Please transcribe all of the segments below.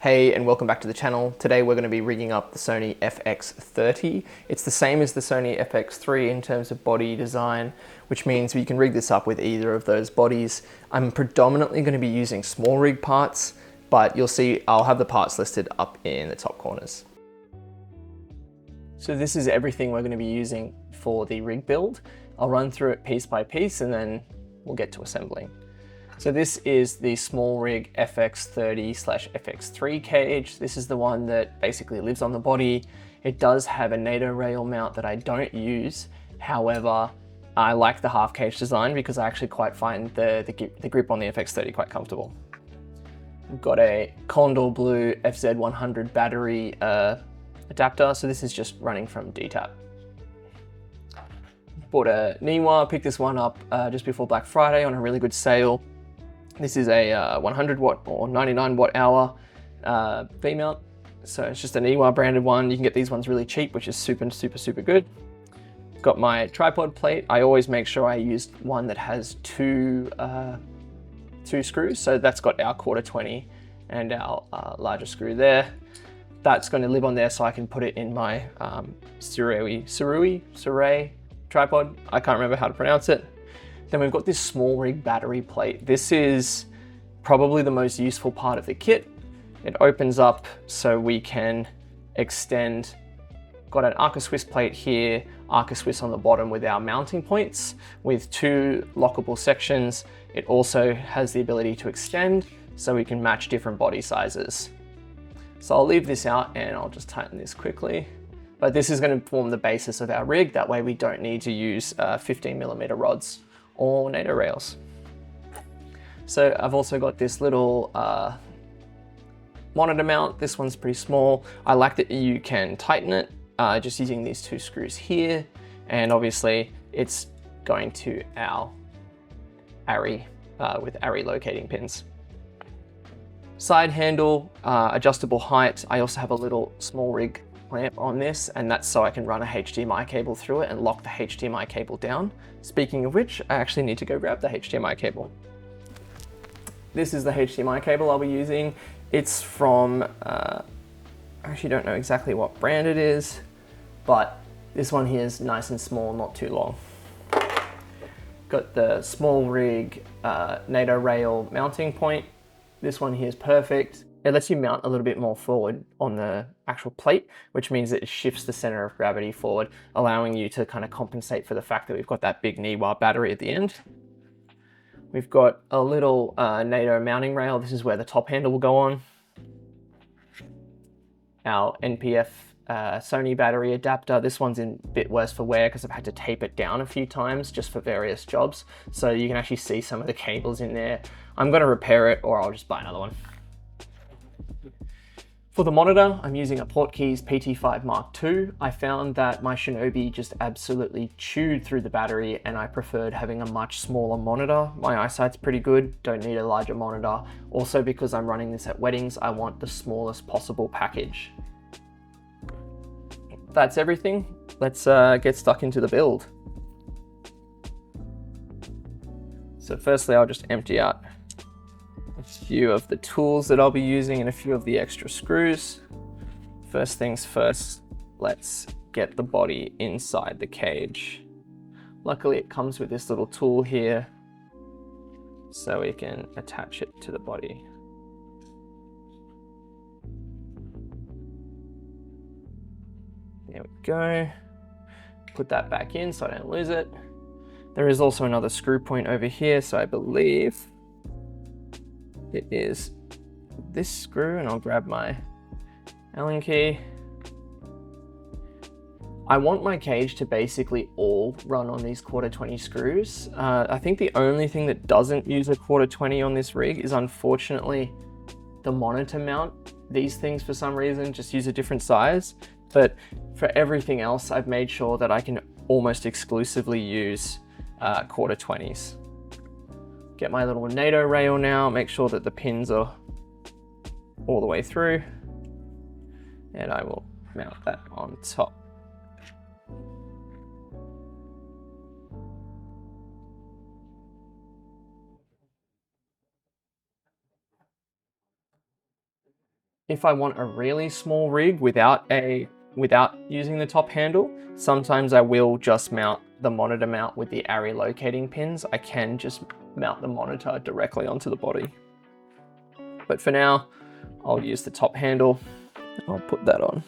Hey, and welcome back to the channel. Today we're going to be rigging up the Sony FX30. It's the same as the Sony FX3 in terms of body design, which means you can rig this up with either of those bodies. I'm predominantly going to be using small rig parts, but you'll see I'll have the parts listed up in the top corners. So this is everything we're going to be using for the rig build. I'll run through it piece by piece and then we'll get to assembling. So this is the small rig FX30/FX3 cage. This is the one that basically lives on the body. It does have a NATO rail mount that I don't use. However, I like the half cage design because I actually quite find the grip on the FX30 quite comfortable. We've got a Condor Blue FZ100 battery adapter. So this is just running from DTAP. Bought a Niwa, picked this one up just before Black Friday on a really good sale. This is a 100 watt or 99 watt hour V-mount. So it's just an Niwa branded one. You can get these ones really cheap, which is super good. Got my tripod plate. I always make sure I use one that has two screws. So that's got our 1/4-20 and our larger screw there. That's going to live on there so I can put it in my Surrey tripod. I can't remember how to pronounce it. Then we've got this small rig battery plate. This is probably the most useful part of the kit. It opens up so we can extend. Got an Arca Swiss plate here, Arca Swiss on the bottom with our mounting points with two lockable sections. It also has the ability to extend so we can match different body sizes. So I'll leave this out and I'll just tighten this quickly. But this is going to form the basis of our rig. That way we don't need to use 15mm rods or NATO rails. So I've also got this little monitor mount. This one's pretty small. I like that you can tighten it just using these two screws here. And obviously it's going to our ARRI with ARRI locating pins. Side handle, adjustable height. I also have a little small rig clamp on this, and that's so I can run a HDMI cable through it and lock the HDMI cable down. Speaking of which, I actually need to go grab the HDMI cable. This is the HDMI cable I'll be using. It's from, I actually don't know exactly what brand it is, but this one here is nice and small, not too long. Got the small rig NATO rail mounting point. This one here is perfect. It lets you mount a little bit more forward on the actual plate, which means that it shifts the center of gravity forward, allowing you to kind of compensate for the fact that we've got that big Niwa battery at the end. We've got a little NATO mounting rail. This is where the top handle will go on. Our NPF Sony battery adapter. This one's in a bit worse for wear because I've had to tape it down a few times just for various jobs. So you can actually see some of the cables in there. I'm going to repair it or I'll just buy another one. For the monitor, I'm using a Portkeys PT5 Mark II. I found that my Shinobi just absolutely chewed through the battery and I preferred having a much smaller monitor. My eyesight's pretty good, don't need a larger monitor. Also, because I'm running this at weddings, I want the smallest possible package. That's everything. Let's get stuck into the build. So firstly, I'll just empty out a few of the tools that I'll be using and a few of the extra screws. First things first, let's get the body inside the cage. Luckily it comes with this little tool here so we can attach it to the body. There we go. Put that back in so I don't lose it. There is also another screw point over here, so I believe it is this screw, and I'll grab my Allen key. I want my cage to basically all run on these 1/4-20 screws. I think the only thing that doesn't use a 1/4-20 on this rig is unfortunately the monitor mount. These things for some reason just use a different size, but for everything else I've made sure that I can almost exclusively use 1/4-20s. Get my little NATO rail now, make sure that the pins are all the way through, and I will mount that on top. If I want a really small rig without using the top handle, sometimes I will just mount the monitor mount with the ARRI locating pins. I can just mount the monitor directly onto the body. But for now, I'll use the top handle. I'll put that on.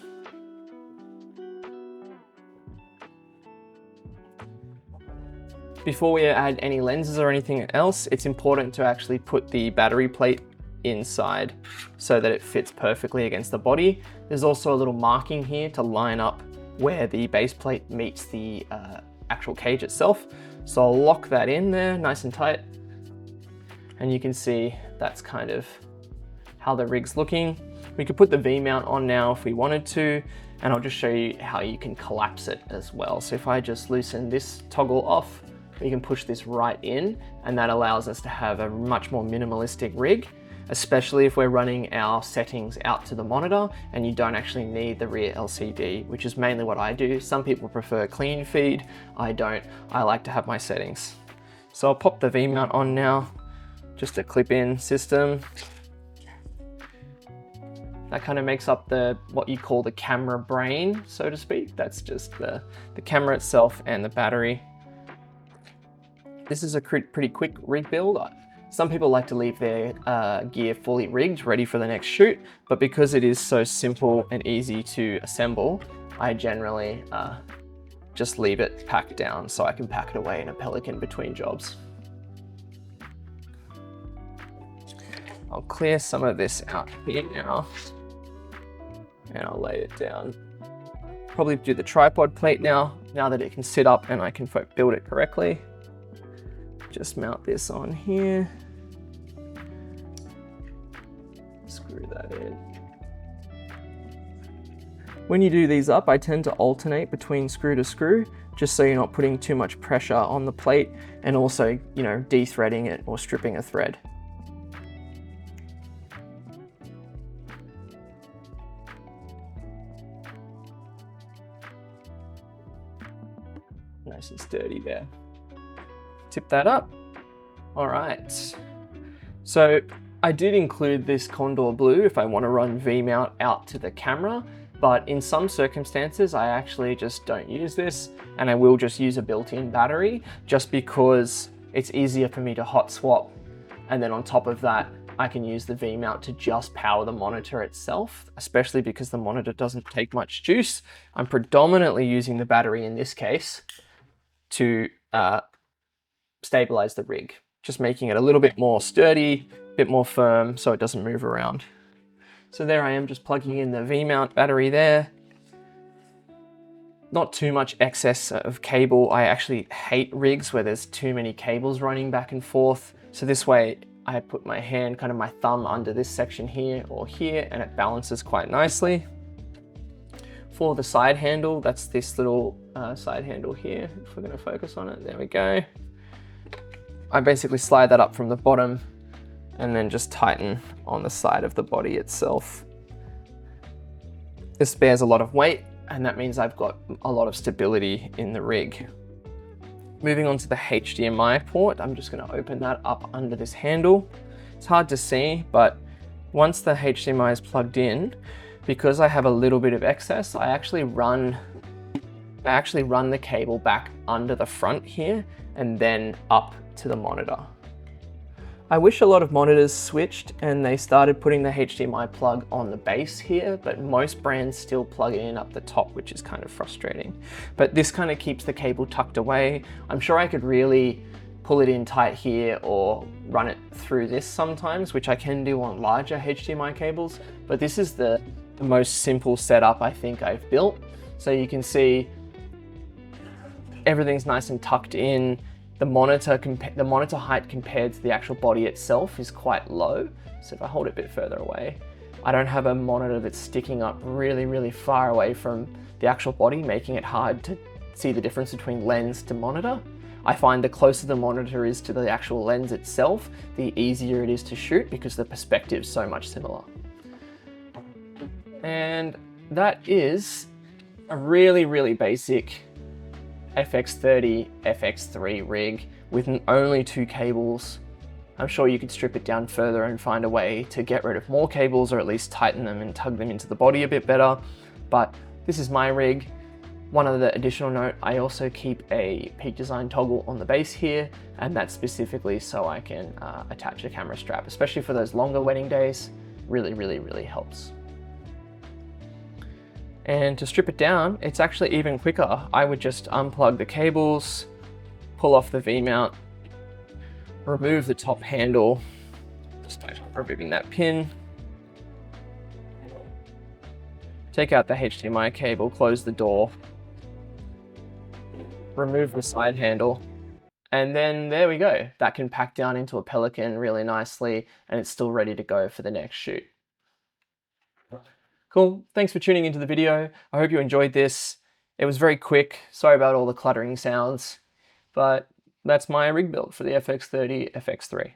Before we add any lenses or anything else, it's important to actually put the battery plate inside so that it fits perfectly against the body. There's also a little marking here to line up where the base plate meets the actual cage itself. So I'll lock that in there nice and tight. And you can see that's kind of how the rig's looking. We could put the V-mount on now if we wanted to, and I'll just show you how you can collapse it as well. So if I just loosen this toggle off, we can push this right in, and that allows us to have a much more minimalistic rig, especially if we're running our settings out to the monitor and you don't actually need the rear LCD, which is mainly what I do. Some people prefer clean feed. I don't. I like to have my settings. So I'll pop the V-mount on now, just a clip-in system. That kind of makes up what you call the camera brain, so to speak. That's just the camera itself and the battery. This is a pretty quick rig build. Some people like to leave their gear fully rigged, ready for the next shoot, but because it is so simple and easy to assemble, I generally just leave it packed down so I can pack it away in a Pelican between jobs. I'll clear some of this out here now, and I'll lay it down. Probably do the tripod plate now that it can sit up and I can build it correctly. Just mount this on here. Screw that in. When you do these up, I tend to alternate between screw to screw, just so you're not putting too much pressure on the plate and also, you know, de-threading it or stripping a thread. Nice and sturdy there. Tip that up. All right. So I did include this Condor Blue if I want to run V-mount out to the camera, but in some circumstances, I actually just don't use this, and I will just use a built-in battery just because it's easier for me to hot swap. And then on top of that, I can use the V-mount to just power the monitor itself, especially because the monitor doesn't take much juice. I'm predominantly using the battery in this case to stabilize the rig, just making it a little bit more sturdy, a bit more firm so it doesn't move around. So there I am, just plugging in the V-mount battery there. Not too much excess of cable. I actually hate rigs where there's too many cables running back and forth. So this way I put my hand, kind of my thumb under this section here or here, and it balances quite nicely. For the side handle, that's this little side handle here. If we're going to focus on it, there we go. I basically slide that up from the bottom and then just tighten on the side of the body itself. This bears a lot of weight, and that means I've got a lot of stability in the rig. Moving on to the HDMI port, I'm just going to open that up under this handle. It's hard to see, but once the HDMI is plugged in, because I have a little bit of excess, I actually run the cable back under the front here and then up to the monitor. I wish a lot of monitors switched and they started putting the HDMI plug on the base here, but most brands still plug it in up the top, which is kind of frustrating. But this kind of keeps the cable tucked away. I'm sure I could really pull it in tight here or run it through this sometimes, which I can do on larger HDMI cables, but this is the most simple setup I think I've built. So you can see everything's nice and tucked in. The monitor height compared to the actual body itself is quite low. So if I hold it a bit further away, I don't have a monitor that's sticking up really, really far away from the actual body, making it hard to see the difference between lens to monitor. I find the closer the monitor is to the actual lens itself, the easier it is to shoot because the perspective is so much similar. And that is a really, really basic FX30 FX3 rig with only 2 cables I'm sure you could strip it down further and find a way to get rid of more cables, or at least tighten them and tug them into the body a bit better. But this is my rig. One other additional note, I also keep a Peak Design toggle on the base here, and that's specifically so I can attach a camera strap, especially for those longer wedding days. Really helps. And to strip it down, it's actually even quicker. I would just unplug the cables, pull off the V-mount, remove the top handle, just by removing that pin, take out the HDMI cable, close the door, remove the side handle, and then there we go. That can pack down into a Pelican really nicely, and it's still ready to go for the next shoot. Cool, thanks for tuning into the video. I hope you enjoyed this. It was very quick, sorry about all the cluttering sounds, but that's my rig build for the FX30 FX3.